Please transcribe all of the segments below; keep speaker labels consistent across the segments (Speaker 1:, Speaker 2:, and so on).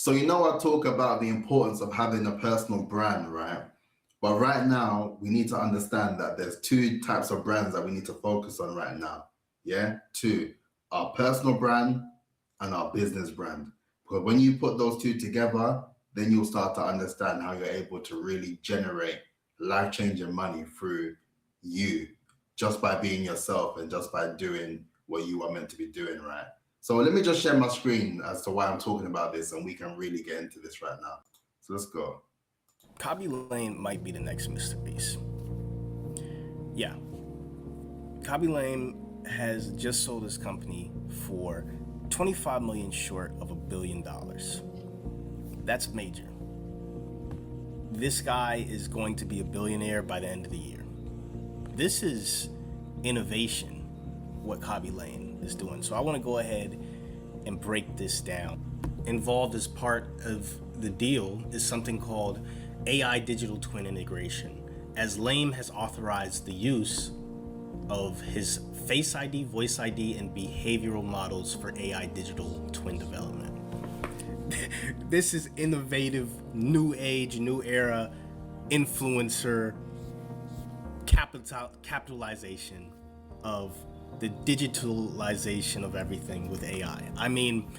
Speaker 1: So I talk about the importance of having a personal brand, right? But right now, we need to understand that there's two types of brands that we need to focus on right now. Yeah, two: our personal brand and our business brand. Because when you put those two together, then you'll start to understand how you're able to really generate life-changing money through you, just by being yourself and just by doing what you are meant to be doing, right? So let me just share my screen as to why I'm talking about this, and we can really get into this right now. So let's go.
Speaker 2: Khaby Lame might be the next Mr. Beast. Yeah. Khaby Lame has just sold his company for 25 million short of $1 billion. That's major. This guy is going to be a billionaire by the end of the year. This is innovation, what Khaby Lame is doing. So I want to go ahead and break this down. Involved as part of the deal is something called AI digital twin integration, as Lame has authorized the use of his Face ID, Voice ID, and behavioral models for AI digital twin development. This is innovative, new age, new era, influencer capitalization of the digitalization of everything with AI. I mean,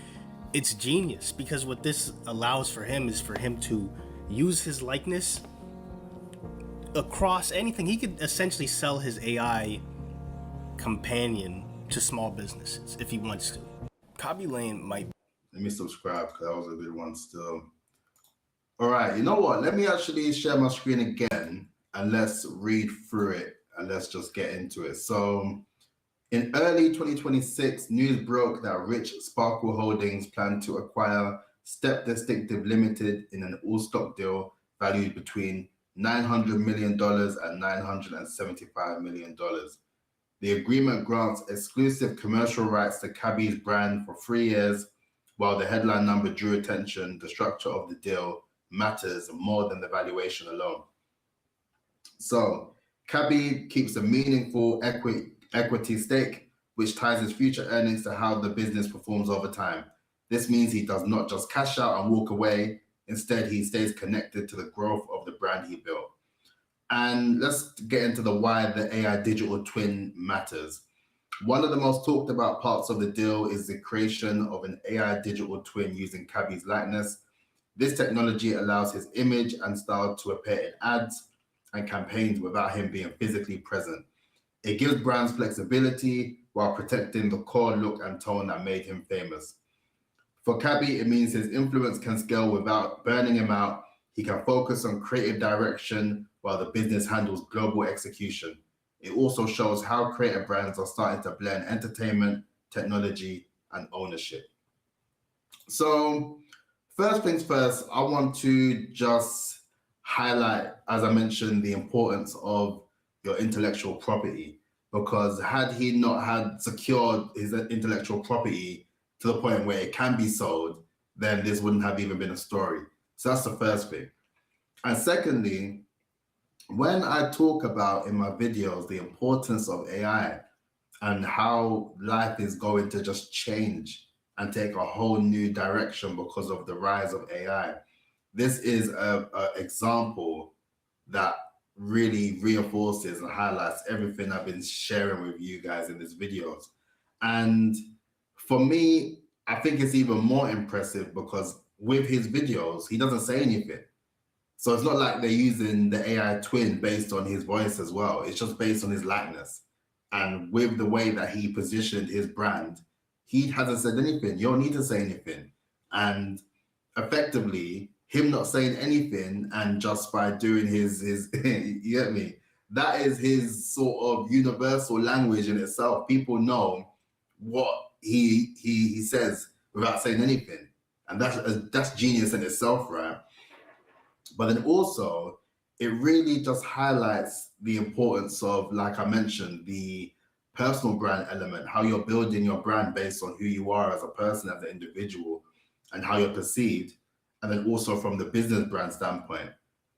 Speaker 2: it's genius, because what this allows for him is for him to use his likeness across anything. He could essentially sell his AI companion to small businesses if he wants to. Khaby Lame might.
Speaker 1: Let me subscribe because that was a good one still. All right, you know what? Let me actually share my screen again and let's read through it and let's just get into it. So in early 2026, news broke that Rich Sparkle Holdings planned to acquire Step Distinctive Limited in an all-stock deal valued between $900 million and $975 million. The agreement grants exclusive commercial rights to Khaby's brand for 3 years. While the headline number drew attention, the structure of the deal matters more than the valuation alone. So Khaby keeps a meaningful equity stake, which ties his future earnings to how the business performs over time. This means he does not just cash out and walk away. Instead, he stays connected to the growth of the brand he built. And let's get into the why the AI digital twin matters. One of the most talked about parts of the deal is the creation of an AI digital twin using Khaby's likeness. This technology allows his image and style to appear in ads and campaigns without him being physically present. It gives brands flexibility while protecting the core look and tone that made him famous. For Khaby, it means his influence can scale without burning him out. He can focus on creative direction while the business handles global execution. It also shows how creative brands are starting to blend entertainment, technology, and ownership. So first things first, I want to just highlight, as I mentioned, the importance of your intellectual property, because had he not had secured his intellectual property to the point where it can be sold, then this wouldn't have even been a story. So that's the first thing. And secondly, when I talk about in my videos the importance of AI and how life is going to just change and take a whole new direction because of the rise of AI, this is an example that really reinforces and highlights everything I've been sharing with you guys in these videos. And for me, I think it's even more impressive because with his videos, he doesn't say anything. So it's not like they're using the AI twin based on his voice as well. It's just based on his likeness. And with the way that he positioned his brand, he hasn't said anything. You don't need to say anything. And effectively, him not saying anything and just by doing his you get me? That is his sort of universal language in itself. People know what he says without saying anything. And that's genius in itself, right? But then also, it really just highlights the importance of, like I mentioned, the personal brand element, how you're building your brand based on who you are as a person, as an individual, and how you're perceived. And then also from the business brand standpoint,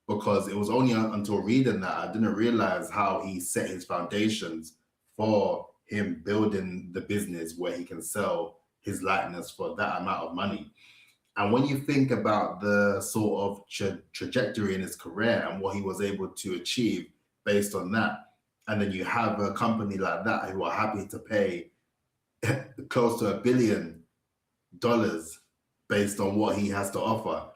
Speaker 1: because it was only until reading that I didn't realize how he set his foundations for him building the business where he can sell his likeness for that amount of money. And when you think about the sort of trajectory in his career and what he was able to achieve based on that, and then you have a company like that who are happy to pay close to $1 billion based on what he has to offer.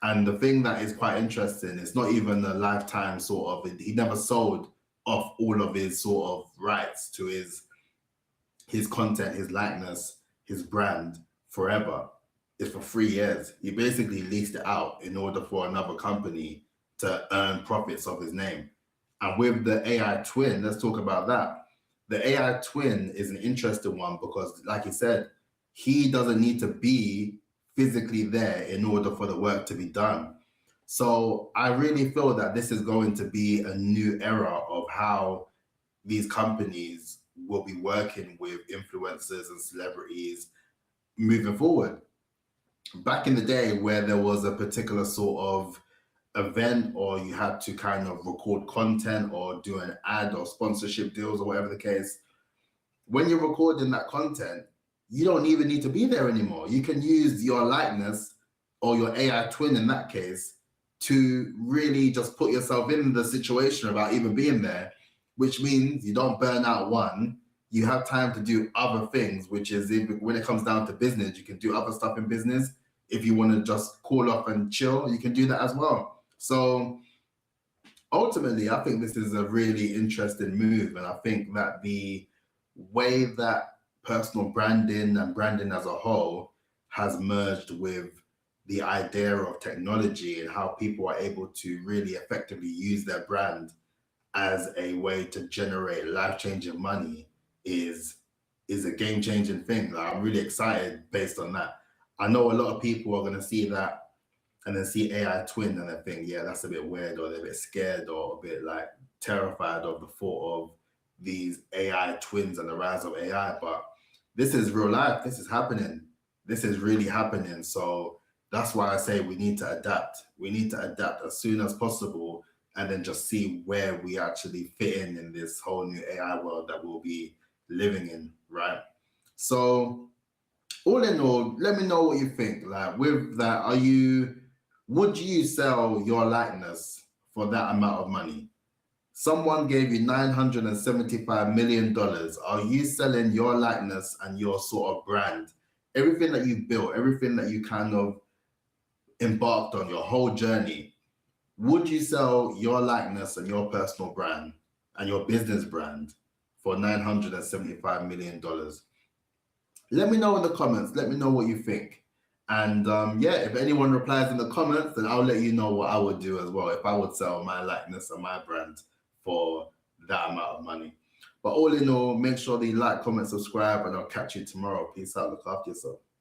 Speaker 1: And the thing that is quite interesting, it's not even a lifetime sort of, he never sold off all of his sort of rights to his content, his likeness, his brand forever. It's for 3 years. He basically leased it out in order for another company to earn profits of his name. And with the AI twin, let's talk about that. The AI twin is an interesting one because, like you said, he doesn't need to be physically there in order for the work to be done. So I really feel that this is going to be a new era of how these companies will be working with influencers and celebrities moving forward. Back in the day where there was a particular sort of event or you had to kind of record content or do an ad or sponsorship deals or whatever the case, when you're recording that content, you don't even need to be there anymore. You can use your likeness or your AI twin in that case to really just put yourself in the situation without even being there, which means you don't burn out one, you have time to do other things, which is when it comes down to business, you can do other stuff in business. If you want to just call up and chill, you can do that as well. So ultimately, I think this is a really interesting move. And I think that the way that personal branding and branding as a whole has merged with the idea of technology and how people are able to really effectively use their brand as a way to generate life-changing money is a game-changing thing. Like, I'm really excited based on that. I know a lot of people are going to see that and then see AI twin and they think, yeah, that's a bit weird, or they're a bit scared or a bit like terrified of the thought of these AI twins and the rise of AI. But this is real life. This is happening. This is really happening. So that's why I say we need to adapt. We need to adapt as soon as possible and then just see where we actually fit in this whole new AI world that we'll be living in, right? So all in all, let me know what you think. Like with that, would you sell your likeness for that amount of money? Someone gave you $975 million. Are you selling your likeness and your sort of brand? Everything that you built, everything that you kind of embarked on, your whole journey, would you sell your likeness and your personal brand and your business brand for $975 million? Let me know in the comments. Let me know what you think. And yeah, if anyone replies in the comments, then I'll let you know what I would do as well if I would sell my likeness and my brand for that amount of money. But all in all, make sure that you like, comment, subscribe, and I'll catch you tomorrow. Peace out. Look after yourself.